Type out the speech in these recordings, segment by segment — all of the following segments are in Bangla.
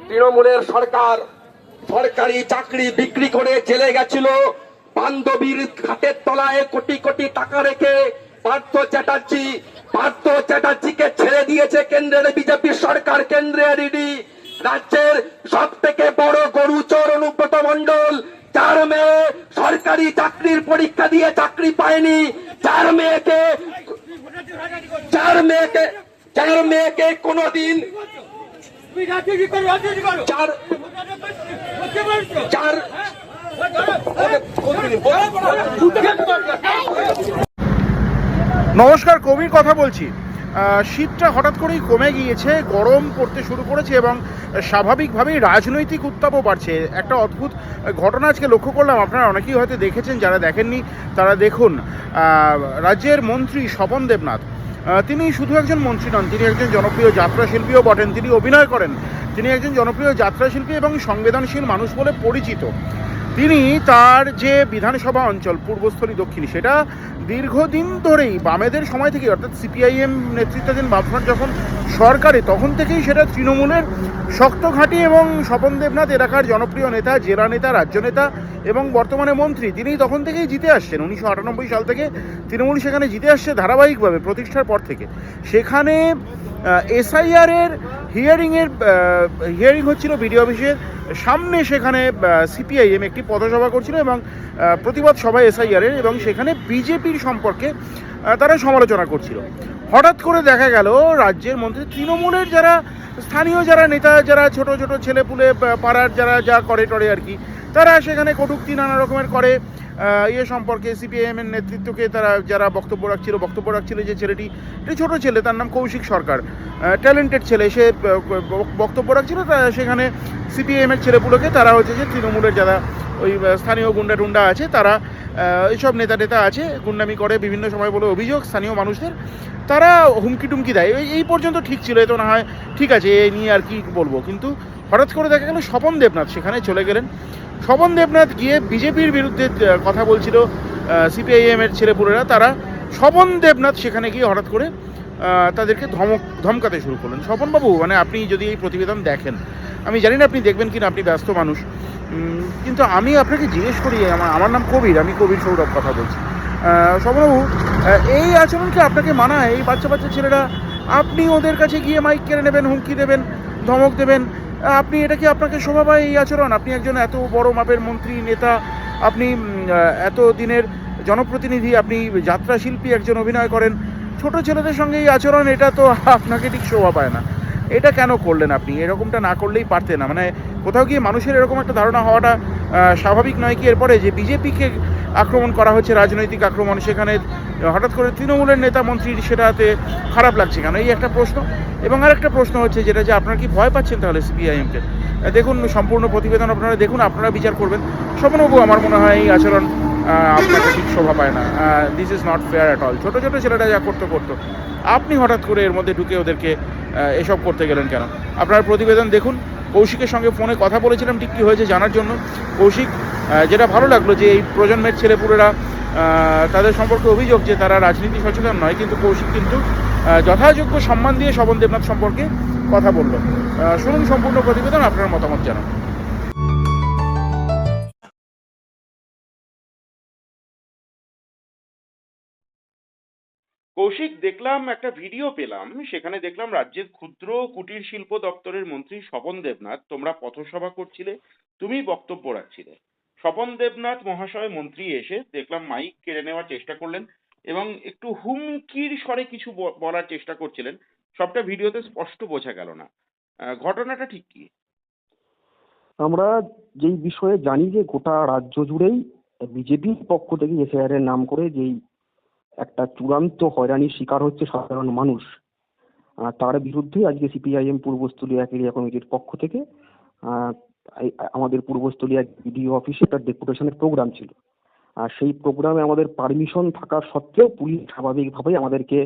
তৃণমূলের সরকার সরকারি চাকরি বিক্রি করে জেলে গেছিল, বান্ধবীর খাটের তলায় কোটি কোটি টাকা রেখে পার্থ চ্যাটার্জিকে ছেড়ে দিয়েছে কেন্দ্রের বিজেপি সরকার, কেন্দ্রের ইডি। রাজ্যের সব থেকে বড় গরুচোর অনুব্রত মণ্ডল, যার মেয়ে সরকারি চাকরির পরীক্ষা দিয়ে চাকরি পায়নি, যার মেয়েকে কোনোদিন নমস্কার, কবির কথা বলছি। শীতটা হঠাৎ করেই কমে গিয়েছে, গরম পড়তে শুরু করেছে এবং স্বাভাবিকভাবেই রাজনৈতিক উত্তাপও বাড়ছে। একটা অদ্ভুত ঘটনা আজকে লক্ষ্য করলাম, আপনারা অনেকেই হয়তো দেখেছেন, যারা দেখেননি তারা দেখুন। রাজ্যের মন্ত্রী স্বপন দেবনাথ, তিনি শুধু একজন মন্ত্রী নন, তিনি একজন জনপ্রিয় যাত্রা শিল্পীও বটেন। তিনি অভিনয় করেন, তিনি একজন জনপ্রিয় যাত্রা শিল্পী এবং সংবেদনশীল মানুষ বলে পরিচিত। তিনি তার যে বিধানসভা অঞ্চল পূর্বস্থলী দক্ষিণ, সেটা দীর্ঘদিন ধরেই বামেদের সময় থেকে, অর্থাৎ সিপিআইএম নেতৃত্বাধীন বামফ্রন্ট যখন সরকারে, তখন থেকেই সেটা তৃণমূলের শক্ত ঘাঁটি এবং স্বপন দেবনাথ এলাকার জনপ্রিয় নেতা, জেলা নেতা, রাজ্য নেতা এবং বর্তমানে মন্ত্রী। তিনি তখন থেকেই জিতে আসছেন। 1998 সাল থেকে তৃণমূল সেখানে জিতে আসছে ধারাবাহিকভাবে প্রতিষ্ঠার পর থেকে। সেখানে এসআইআরের হিয়ারিং হচ্ছিল বিডিও অফিসের সামনে। সেখানে সিপিআইএম একটি পথসভা করছিল এবং প্রতিবাদ সভা এসআইআরের, এবং সেখানে বিজেপির সম্পর্কে তারা সমালোচনা করছিল। হঠাৎ করে দেখা গেল রাজ্যের মন্ত্রী, তৃণমূলের যারা স্থানীয় যারা নেতা, যারা ছোট ছোট ছেলেপুলে পাড়ার যারা যা করে টরে আর কি, তারা সেখানে কটূক্তি নানা রকমের করে সম্পর্কে সিপিআইএমের নেতৃত্বকে তারা যারা বক্তব্য রাখছিল যে ছেলেটি, একটি ছোটো ছেলে, তার নাম কৌশিক সরকার, ট্যালেন্টেড ছেলে, সে বক্তব্য রাখছিল। সেখানে সিপিআইএমের ছেলেপুলোকে তারা হচ্ছে যে তৃণমূলের যারা ওই স্থানীয় গুন্ডা টুন্ডা আছে, তারা এইসব নেতা আছে, গুন্ডামি করে বিভিন্ন সময় বলে অভিযোগ স্থানীয় মানুষদের, তারা হুমকি টুমকি দেয়। এই পর্যন্ত ঠিক ছিল, এ তো না হয় ঠিক আছে, এ নিয়ে আর কি বলবো। কিন্তু হঠাৎ করে দেখা গেল স্বপন দেবনাথ সেখানে চলে গেলেন। স্বপন দেবনাথ গিয়ে বিজেপির বিরুদ্ধে কথা বলছিল সিপিআইএমের ছেলেপুলেরা, তারা স্বপন দেবনাথ সেখানে গিয়ে হঠাৎ করে তাদেরকে ধমকাতে শুরু করলেন। স্বপনবাবু, মানে আপনি যদি এই প্রতিবেদন দেখেন, আমি জানি না আপনি দেখবেন কিনা, আপনি ব্যস্ত মানুষ, কিন্তু আমি আপনাকে জিজ্ঞেস করি, আমার নাম কবির, আমি কবির সৌরভ কথা বলছি। স্বপনবাবু, এই আচরণ কি আপনাকে মানায়? এই বাচ্চা ছেলেরা, আপনি ওদের কাছে গিয়ে মাইক কেড়ে নেবেন, হুমকি দেবেন, ধমক দেবেন, আপনি এটা কি আপনাকে শোভা পায় এই আচরণ? আপনি একজন এত বড় মাপের মন্ত্রী, নেতা, আপনি এত দিনের জনপ্রতিনিধি, আপনি যাত্রা শিল্পী, একজন অভিনয় করেন, ছোট ছেলেদের সঙ্গে এই আচরণ, এটা তো আপনাকে ঠিক শোভা পায় না। এটা কেন করলেন আপনি? এরকমটা না করলেই পারতেন না? মানে কোথাও গিয়ে মানুষের এরকম একটা ধারণা হওয়াটা স্বাভাবিক নয় কি? এরপরে যে বিজেপিকে আক্রমণ করা হচ্ছে, রাজনৈতিক আক্রমণ, সেখানে হঠাৎ করে তৃণমূলের নেতা মন্ত্রী, সেটাতে খারাপ লাগছে কেন? এই একটা প্রশ্ন। এবং আরেকটা প্রশ্ন হচ্ছে যেটা, যে আপনারা কি ভয় পাচ্ছেন তাহলে সিপিআইএমকে? দেখুন সম্পূর্ণ প্রতিবেদন আপনারা দেখুন, আপনারা বিচার করবেন। স্বপনবাবু, আমার মনে হয় এই আচরণ আপনাকে ঠিক শোভা পায় না। This is not fair at all. ছোটো ছেলেরা যা করতো, আপনি হঠাৎ করে এর মধ্যে ঢুকে ওদেরকে এসব করতে গেলেন কেন? আপনার প্রতিবেদন দেখুন। কৌশিকের সঙ্গে ফোনে কথা বলেছিলাম ঠিক কী হয়েছে জানার জন্য। কৌশিক, যেটা ভালো লাগলো যে এই প্রজন্মের ছেলেপুলেরা, তাদের সম্পর্কে অভিযোগ যে তারা রাজনীতি সচেতন নয়, কিন্তু কৌশিক কিন্তু যথাযোগ্য সম্মান দিয়ে স্বপন দেবনাথ সম্পর্কে কথা বলল। শুনুন সম্পূর্ণ প্রতিবেদন, আপনার মতামত জানান। কৌশিক, দেখলাম একটা ভিডিও পেলাম, সেখানে দেখলাম রাজ্যের ক্ষুদ্র কুটির শিল্প দপ্তরের মন্ত্রী স্বপন দেবনাথ, তোমরা পথসভা করছিলে, তুমি বক্তব্য রাখছিলে। স্বপন দেবনাথ মহাশয় মন্ত্রী এসে দেখলাম মাইক কেড়ে নেওয়ার চেষ্টা করলেন এবং একটু হুমকির স্বরে কিছু বলার চেষ্টা করছিলেন। সবটা ভিডিওতে স্পষ্ট বোঝা গেল না। ঘটনাটা ঠিক কি? আমরা যেই বিষয়ে জানি যে গোটা রাজ্য জুড়েই বিজেপির পক্ষ থেকে এসআইআর এর নাম করে যেই একটা চূড়ান্ত হয়রানির শিকার হচ্ছে সাধারণ মানুষ, তার বিরুদ্ধে আজকে সিপিআইএম পূর্বস্থলী এক এরিয়া কমিটির পক্ষ থেকে আমাদের পূর্বস্থলী এক বিডিও অফিসে একটা ডেপুটেশনের প্রোগ্রাম ছিল। আর সেই প্রোগ্রামে আমাদের পারমিশন থাকা সত্ত্বেও পুলিশ স্বাভাবিকভাবেই আমাদেরকে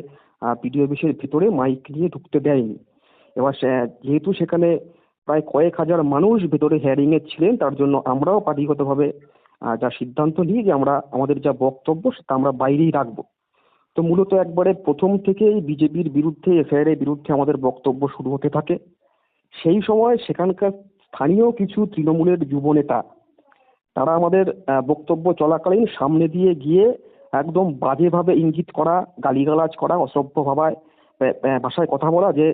বিডিও অফিসের ভিতরে মাইক নিয়ে ঢুকতে দেয়নি। এবার যেহেতু সেখানে প্রায় কয়েক হাজার মানুষ ভেতরে হিয়ারিং এ ছিলেন, তার জন্য আমরাও পার্টিগতভাবে যা সিদ্ধান্ত নিই যে আমরা আমাদের যা বক্তব্য সেটা আমরা বাইরেই রাখবো। তো মূলত একবারে প্রথম থেকেই বিজেপির বিরুদ্ধে, এসআইআর এর বিরুদ্ধে আমাদের বক্তব্য শুরু হতে থাকে। সেই সময় সেখানকার স্থানীয় কিছু তৃণমূলের যুব নেতা তারা আমাদের বক্তব্য চলাকালীন সামনে দিয়ে গিয়ে একদম বাজেভাবে ইঙ্গিত করা, গালিগালাজ করা, অসভ্য ভাষায় কথা বলা যে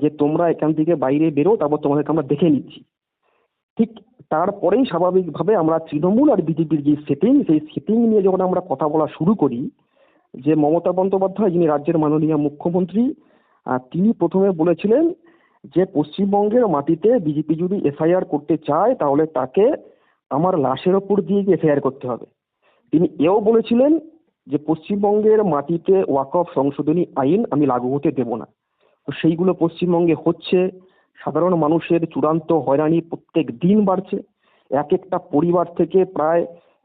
যে তোমরা এখান থেকে বাইরে বেরো, তারপর তোমাদেরকে আমরা দেখে নিচ্ছি। ঠিক তারপরেই স্বাভাবিকভাবে আমরা তৃণমূল আর বিজেপির যে সেই সেটিং নিয়ে যখন আমরা কথা বলা শুরু করি, যে মমতা বন্দ্যোপাধ্যায় যিনি রাজ্যের মাননীয় মুখ্যমন্ত্রী, তিনি প্রথমে বলেছিলেন যে পশ্চিমবঙ্গের মাটিতে বিজেপি যদি এফআইআর করতে চায় তাহলে তাকে আমার লাশের ওপর দিয়ে এফআইআর করতে হবে। তিনি এও বলেছিলেন যে পশ্চিমবঙ্গের মাটিতে ওয়াকফ সংশোধনী আইন আমি লাগু হতে দেব না। তো সেইগুলো পশ্চিমবঙ্গে হচ্ছে। সাধারণ মানুষের চূড়ান্ত হয়রানি প্রত্যেক দিন বাড়ছে। এক একটা পরিবার থেকে প্রায়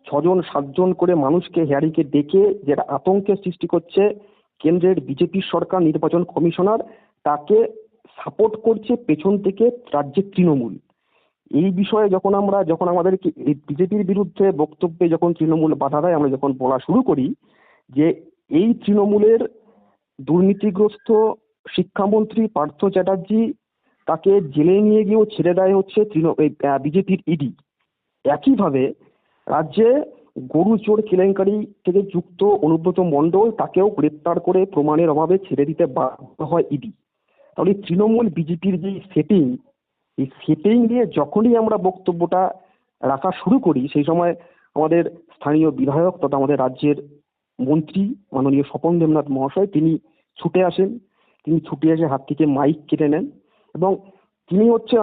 6-7জন করে মানুষকে হ্যারিকে ডেকে যেটা আতঙ্কের সৃষ্টি করছে। কেন্দ্রের বিজেপি সরকার নির্বাচন কমিশনার তাকে সাপোর্ট করছে পেছন থেকে রাজ্যের তৃণমূল। এই বিষয়ে যখন আমাদের বিজেপির বিরুদ্ধে বক্তব্যে যখন তৃণমূল বাধা দেয়, আমরা যখন বলা শুরু করি যে এই তৃণমূলের দুর্নীতিগ্রস্ত শিক্ষামন্ত্রী পার্থ চ্যাটার্জি তাকে জেলে নিয়ে গিয়েও ছেড়ে দেয় হচ্ছে বিজেপির ইডি। একইভাবে রাজ্যে গরু চোর কেলেঙ্কারি থেকে যুক্ত অনুব্রত মণ্ডল তাকেও গ্রেপ্তার করে প্রমাণের অভাবে ছেড়ে দিতে বাধ্য হয় ইডি। তাহলে তৃণমূল বিজেপির যে সেটিং, এই সেটিং নিয়ে যখনই আমরা বক্তব্যটা রাখা শুরু করি, সেই সময় আমাদের স্থানীয় বিধায়ক তথা আমাদের রাজ্যের মন্ত্রী মাননীয় স্বপন দেবনাথ মহাশয় তিনি ছুটে আসেন। তিনি ছুটে এসে হাত থেকে মাইক কেটে নেন এবং তিনি হচ্ছে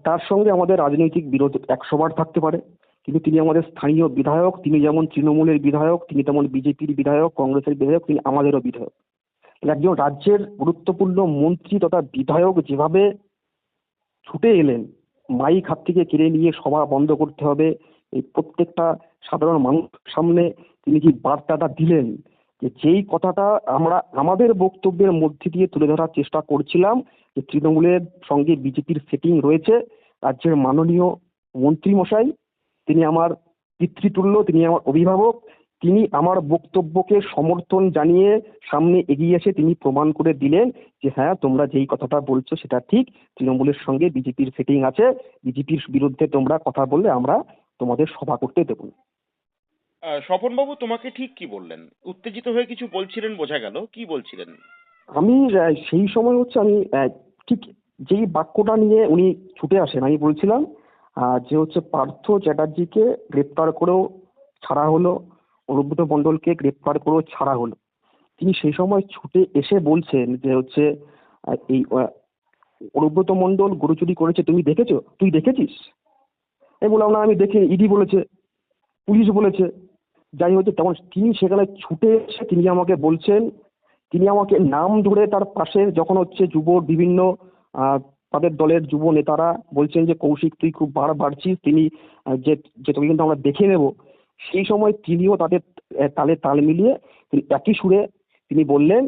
তার সঙ্গে আমাদের রাজনৈতিক বিরোধ 100 বার থাকতে পারে, কিন্তু তিনি আমাদের স্থানীয় বিধায়ক। তিনি যেমন তৃণমূলের বিধায়ক, তিনি তেমন বিজেপির বিধায়ক, কংগ্রেসের বিধায়ক, তিনি আমাদেরও বিধায়ক। একজন রাজ্যের গুরুত্বপূর্ণ মন্ত্রী তথা বিধায়ক যেভাবে ছুটে এলেন, মাইক হাত থেকে কেড়ে নিয়ে সভা বন্ধ করতে হবে, এই প্রত্যেকটা সাধারণ মানুষের সামনে তিনি যে বার্তাটা দিলেন, যে যেই কথাটা আমরা আমাদের বক্তব্যের মধ্যে দিয়ে তুলে ধরার চেষ্টা করছিলাম যে তৃণমূলের সঙ্গে বিজেপির সেটিং রয়েছে। রাজ্যের মাননীয় মন্ত্রী মশাই তিনি আমার পিতৃতুল্য, তিনি আমার অভিভাবক, তিনি আমার বক্তব্যকে সমর্থন জানিয়ে সামনে এগিয়ে এসে তিনি প্রমাণ করে দিলেন যে হ্যাঁ, তোমরা যেই কথাটা বলছো সেটা ঠিক, তৃণমূলের সঙ্গে বিজেপির সেটিং আছে, বিজেপির বিরুদ্ধে তোমরা কথা বললে আমরা তোমাদের সভা করতে দেব না। স্বপনবাবু তোমাকে ঠিক কি বললেন? উত্তেজিত হয়ে কিছু বলছিলেন বোঝা গেল, কি বলছিলেন? আমি সেই সময় আমি ঠিক যেই বাক্যটা নিয়ে উনি ছুটে আসেন, আমি বলছিলাম যে হচ্ছে পার্থ চ্যাটার্জিকে গ্রেপ্তার করেও ছাড়া হলো, অনুব্রত মণ্ডলকে গ্রেপ্তার করেও ছাড়া হলো। তিনি সেই সময় ছুটে এসে বলছেন যে হচ্ছে এই অনুব্রত মণ্ডল গরু চুরি করেছে, তুমি দেখেছো? তুই দেখেছিস? আমি বললাম না, আমি দেখি, ইডি বলেছে, পুলিশ বলেছে। যাই হচ্ছে তেমন তিনি সেখানে ছুটে এসে তিনি আমাকে বলছেন, তিনি আমাকে নাম ধরে তার পাশে যখন হচ্ছে বিভিন্ন তাদের দলের যুব নেতারা বলছেন যে কৌশিক তুই খুব বাড়ছিস, তিনি যে তোকে কিন্তু আমরা দেখে নেব, সেই সময় তিনিও তাদের তালে তাল মিলিয়ে তিনি একই সুরে তিনি বললেন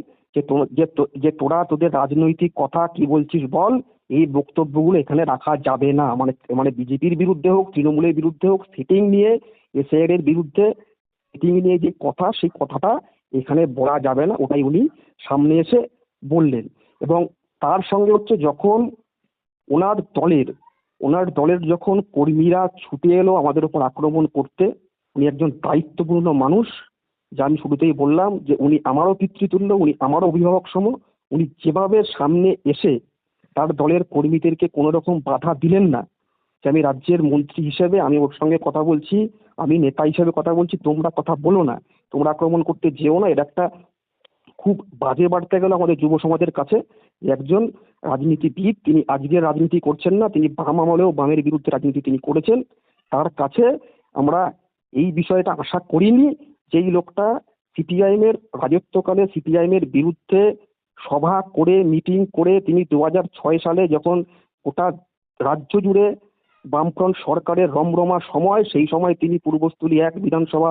যে তোরা তোদের রাজনৈতিক কথা কি বলছিস বল, এই বক্তব্যগুলো এখানে রাখা যাবে না। মানে বিজেপির বিরুদ্ধে হোক, তৃণমূলের বিরুদ্ধে হোক, সেটিং নিয়ে এসআইআর এর বিরুদ্ধে সেটিং নিয়ে যে কথা, সেই কথাটা এখানে বলা যাবে না, ওটাই উনি সামনে এসে বললেন। এবং তার সঙ্গে হচ্ছে যখন ওনার দলের যখন কর্মীরা ছুটে এলো আমাদের উপর আক্রমণ করতে, উনি একজন দায়িত্বপূর্ণ মানুষ, যা আমি শুরুতেই বললাম যে উনি আমারও পিতৃতুল্য, উনি আমারও অভিভাবক সম। উনি যেভাবে সামনে এসে তার দলের কর্মীদেরকে কোনো রকম বাধা দিলেন না, যে আমি রাজ্যের মন্ত্রী হিসেবে আমি ওর সঙ্গে কথা বলছি, আমি নেতা হিসেবে কথা বলছি, তোমরা কথা বলো না, তোমরা আক্রমণ করতে যেও না, এটা একটা খুব বাজে বার্তা গেল আমাদের যুব সমাজের কাছে। একজন রাজনীতিবিদ, তিনি আজকের রাজনীতি করছেন না, তিনি বাম আমলেও বামের বিরুদ্ধে রাজনীতি তিনি করেছেন। তার কাছে আমরা এই বিষয়টা আশা করিনি, যেই লোকটা সিপিআইএমের রাজত্বকালে সিপিআইএমের বিরুদ্ধে সভা করে মিটিং করে তিনি 2006 সালে যখন গোটা রাজ্য জুড়ে বামফ্রন্ট সরকারের রমরমা সময়, সেই সময় তিনি পূর্বস্থলী 1 বিধানসভা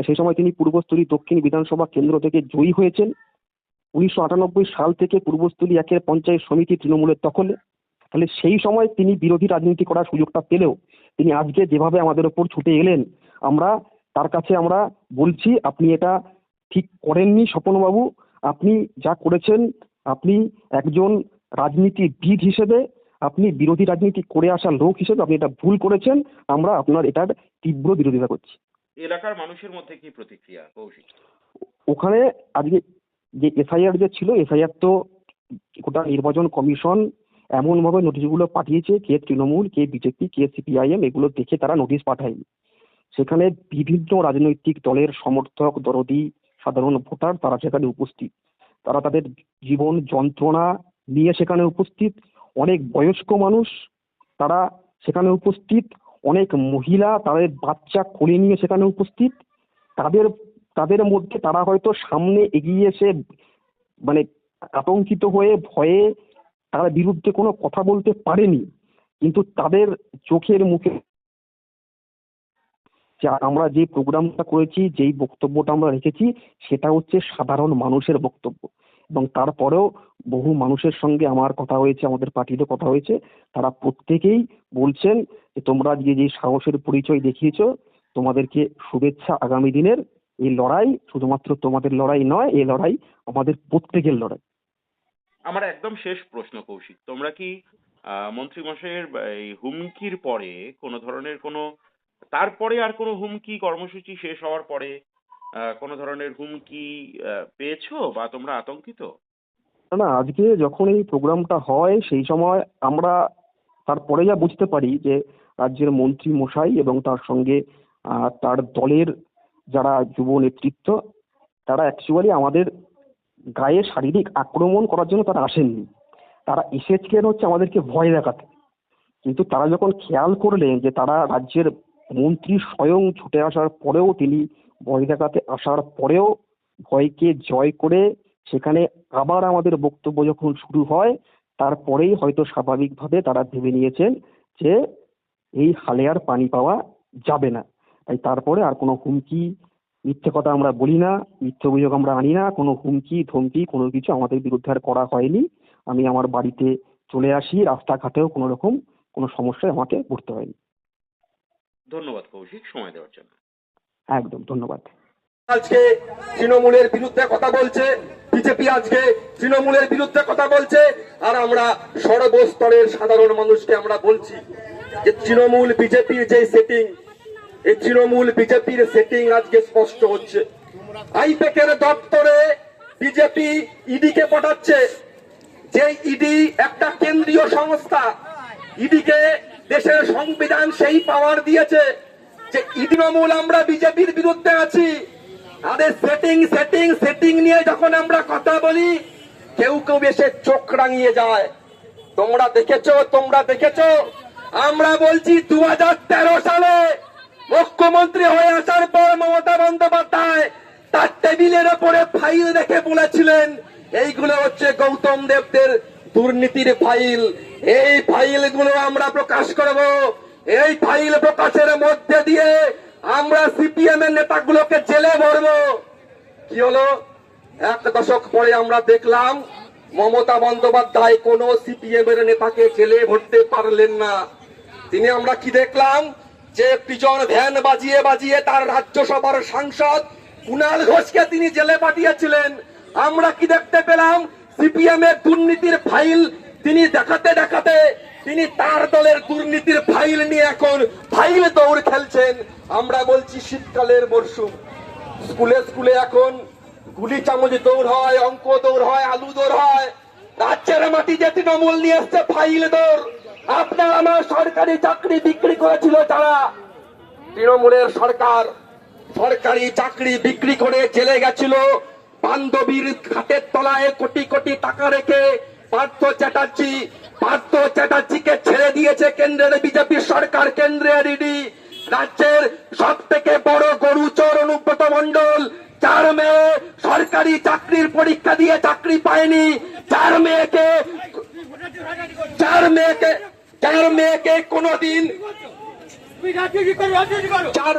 সেই সময় তিনি পূর্বস্থলী দক্ষিণ বিধানসভা কেন্দ্র থেকে জয়ী হয়েছেন। 1998 সাল থেকে পূর্বস্থলী 1-এর পঞ্চায়েত সমিতি তৃণমূলের দখলে। তাহলে সেই সময় তিনি বিরোধী রাজনীতি করার সুযোগটা পেলেও তিনি আজকে যেভাবে আমাদের ওপর ছুটে এলেন, আমরা তার কাছে আমরা বলছি আপনি এটা ঠিক করেননি স্বপনবাবু। আপনি যা করেছেন, আপনি একজন রাজনীতিবিদ হিসেবে আপনি বিরোধী রাজনীতি করে আসা লোক হিসেবে আপনি এটা ভুল করেছেন। আমরা আপনার এটার তীব্র বিরোধিতা করছি। এলাকার মানুষের মধ্যে কি প্রতিক্রিয়া কৌশিক? ওখানে আজকে যে এসআইআর যে ছিল, এসআইআর তো গোটা নির্বাচন কমিশন এমনভাবে নোটিশগুলো পাঠিয়েছে, কে তৃণমূল, কে বিজেপি, কে সিপিআইএম, এগুলো দেখে তারা নোটিশ পাঠায়নি। সেখানে বিভিন্ন রাজনৈতিক দলের সমর্থক, দরদি, সাধারণ ভোটার তারা সেখানে উপস্থিত। তারা তাদের জীবন যন্ত্রণা নিয়ে সেখানে উপস্থিত। অনেক বয়স্ক মানুষ তারা সেখানে উপস্থিত। অনেক মহিলা তাদের বাচ্চা কোলে নিয়ে সেখানে উপস্থিত। তাদের তাদের মধ্যে তারা হয়তো সামনে এগিয়ে এসে মানে আতঙ্কিত হয়ে ভয়ে তার বিরুদ্ধে কোনো কথা বলতে পারেনি, কিন্তু তাদের চোখের মুখে যে আমরা যে প্রোগ্রামটা করেছি, যেই বক্তব্যটা আমরা রেখেছি, সেটা হচ্ছে সাধারণ মানুষের বক্তব্য। এবং তারপরেও বহু মানুষের সঙ্গে আমার কথা হয়েছে, আমাদের পার্টিতে কথা হয়েছে, তারা প্রত্যেকেই বলছেন যে তোমরা যে সাহসের পরিচয় দেখিয়েছো, তোমাদেরকে শুভেচ্ছা। আগামী দিনের এই লড়াই শুধুমাত্র তোমাদের লড়াই নয়, এই লড়াই আমাদের প্রত্যেকের লড়াই। আমার একদম শেষ প্রশ্ন কৌশিক, তোমরা কি মন্ত্রীমশাইয়ের এই হুমকির পরে কোনো ধরনের কোনো তারপরে আর কোনো হুমকি কর্মসূচি শেষ হওয়ার পরে কোনো ধরনের হুমকি পেয়েছো বা তোমরা আতঙ্কিত? না, আজকে যখন এই প্রোগ্রামটা হয় সেই সময় আমরা তারপরে যা বুঝতে পারি যে রাজ্যের মন্ত্রী মশাই এবং তার সঙ্গে তার দলের যারা যুব নেতৃত্ব, তারা অ্যাকচুয়ালি আমাদের গায়ে শারীরিক আক্রমণ করার জন্য তারা আসেননি। তারা এসেছেন হচ্ছে আমাদেরকে ভয় দেখাতে। কিন্তু তারা যখন খেয়াল করলেন যে তারা রাজ্যের মন্ত্রী স্বয়ং ছুটে আসার পরেও, তিনি ভয় দেখাতে আসার পরেও ভয়কে জয় করে সেখানে আবার আমাদের বক্তব্য যখন শুরু হয়, তারপরেই হয়তো স্বাভাবিকভাবে তারা ভেবে নিয়েছেন যে এই হালে আর পানি পাওয়া যাবে না। তাই তারপরে আর কোনো হুমকি, মিথ্যে কথা আমরা বলি না, মিথ্যে অভিযোগ আমরা আনি না, কোনো হুমকি ধমকি কোনো কিছু আমাদের বিরুদ্ধে আর করা হয়নি। আমি আমার বাড়িতে চলে আসি, রাস্তাঘাটেও কোনো রকম কোনো সমস্যায় আমাকে পড়তে হয়নি। ধন্যবাদ কৌশিক সময় দেওয়ার জন্য। একদম ধন্যবাদ। আজকে তৃণমূলের বিরুদ্ধে কথা বলছে, বিজেপি আজকে তৃণমূলের বিরুদ্ধে কথা বলছে, আর আমরা সর্বস্তরের সাধারণ মানুষকে আমরা বলছি যে তৃণমূল বিজেপির যে সেটিং, এই তৃণমূল বিজেপির সেটিং আজকে স্পষ্ট হচ্ছে। আইপ্যাকের দপ্তরে বিজেপি ইডিকে পাঠাচ্ছে, যে ইডি একটা কেন্দ্রীয় সংস্থা। ইডিকে দেশের সংবিধান সেই পাওয়ার দিয়েছে যে তৃণমূল আমরা বিজেপির বিরুদ্ধে আছি। তাদের সেটিং সেটিং সেটিং নিয়ে যখন আমরা কথা বলি, কেউ কেউ এসে চোখ রাঙিয়ে যায়। তোমরা দেখেছো। আমরা বলছি 2013 সালে মুখ্যমন্ত্রী হয়ে আসার পর মমতা বন্দ্যোপাধ্যায় তার টেবিলের ওপরে ফাইল রেখে বলেছিলেন এইগুলো হচ্ছে গৌতম দেবদের দুর্নীতির ফাইল। এই ফাইলগুলো আমরা প্রকাশ করব। এই ফাইল প্রকাশের মধ্যে দিয়ে আমরা সিপিএম এর নেতাগুলোকে জেলে ভরবো। কি হলো? 1 দশক পরে আমরা দেখলাম মমতা বন্দ্যোপাধ্যায় কোন সিপিএম এর নেতাকে জেলে ভরতে পারলেন না। তিনি আমরা কি দেখলাম যে প্রিজন ভ্যান বাজিয়ে বাজিয়ে তার রাজ্যসভার সাংসদ কুণাল ঘোষকে তিনি জেলে পাঠিয়েছিলেন। আমরা কি দেখতে পেলাম? সিপিএম এর দুর্নীতির ফাইল তিনি দেখাতে দেখাতে তিনি তার দলের দুর্নীতির ফাইল নিয়ে এখন ফাইল দৌড় খেলছেন। আমরা বলছি শীতকালের মরশুম, স্কুলে স্কুলে এখন গুলি চামচ দৌড় হয়, অঙ্ক দৌড় হয়, আলু দৌড় হয়। রাজ্যের মাটি যে তৃণমূল নিয়ে এসছে ফাইল দৌড়। আপনার আমার সরকারি চাকরি বিক্রি করেছিল যারা, তৃণমূলের সরকার সরকারি চাকরি বিক্রি করে জেলে গেছিল। বান্ধবীর খাটের তলায় কোটি কোটি টাকা রেখে পার্থ চ্যাটার্জিকে ছেড়ে দিয়েছে কেন্দ্রের বিজেপি সরকার, কেন্দ্রের ইডি। রাজ্যের সব থেকে বড় গরুচোর অনুব্রত মণ্ডল, 4 মেয়ে সরকারি চাকরির পরীক্ষা দিয়ে চাকরি পায়নি। 4 মেয়েকে কোনদিন চার